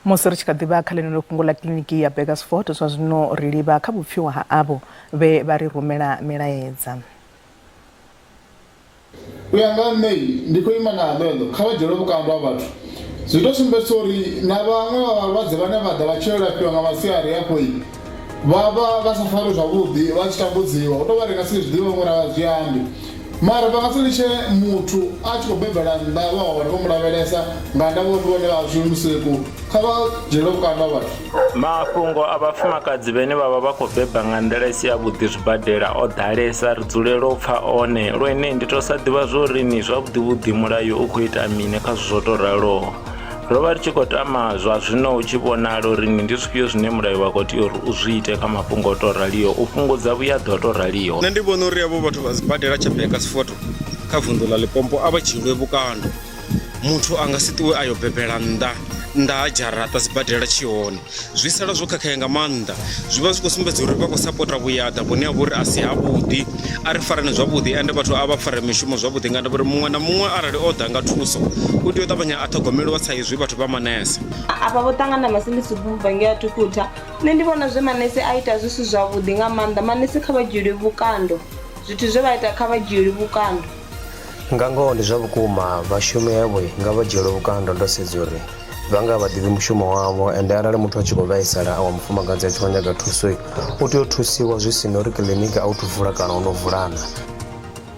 musi ri tshi kha ḓivha kha ḽeneḽo fhungo ḽa kiḽiniki ya Beresford zwa zwino ri livha kha vhupfiwa ha avho vhe vha ri rumela milaedza. U ya nga nṋe ndi khou ima na ḽeḽo kha vha dzhiele vhukando ha vhathu zwi tou sumbedza uri na vhaṅwe vha vhalwadze vhane vha ḓa vha tshi lafhiwa nga masiari hafho vha vha vha sa fari zwavhuḓi vha tshi tambudziwa u tou vha ri nga si zwiḓivha ṅwe ra zwi ambi mara vha nga si litshe muthu a tshi khou bebela nnḓa vha wane vho mu lavhelesa nga ndavha uri vhone vha zwi musiku kha vha dzhiele vhukando ha vhathu. Mafhungo a vhafumakadzi vhane vha vha khou beba nga nḓila isi yavhuḓi zwibadela o ḓalesa ri dzulela u pfa one lwene ndi to sa ḓivha zwori ni zwavhuḓi mulayo u khou ita mini kha zwo to raloho. Ro vha ri tshi khou tama zwa zwino u tshi vhonala uri ndi zwifhio zwine mulayo wa khou tea uri u zwi ite kha mafhungo o to raliho u fhungudza vhuyaḓa o to raliho. Nṋe ndi vhona uri avho vhathu vha sibadela tsha Beresford kha vunḓu ḽa Limpopo a vha dzhielwe vhukando. Muthu a nga si ṱuwe ayo bebela nnḓa ha dzharaṱa sibadela tshi hone zwi sala zwo khakhea nga maanḓa zwi vha zwi khou sumbedza uri vha khou sapota vhuyaḓa vhune ha vha uri a si havhuḓi a ri farane zwavhuḓi ende vhathu a vha fare mishumo zwavhuḓi nga ndavha uri muṅwe na muṅwe arali o ḓa nga thuso u tea u ṱavhanya a ṱhogomeliwa sa izwi vhathu vha manese. Afha vho ṱangana masindisi bumba ngea thukutha nṋe ndi vhona zwe manese a ita zwi si zwavhuḓi nga maanḓa manese kha vha dzhielwe vhukando zwithu zwe vha ita kha vha dzhielwe vhukando. Nga ngoho ndi zwa vhukuma vhashumi havho nga vha dzhielwe vhukando ndo sedza uri vha nga vha ḓivhi mushumo wavho ende arali muthu a tshi khou vhaisala a wa mufumakadzi a tshi khou nyaga thuso u tea u thusiwa zwi si na uri kiḽiniki a u tu vula kana u no vulana.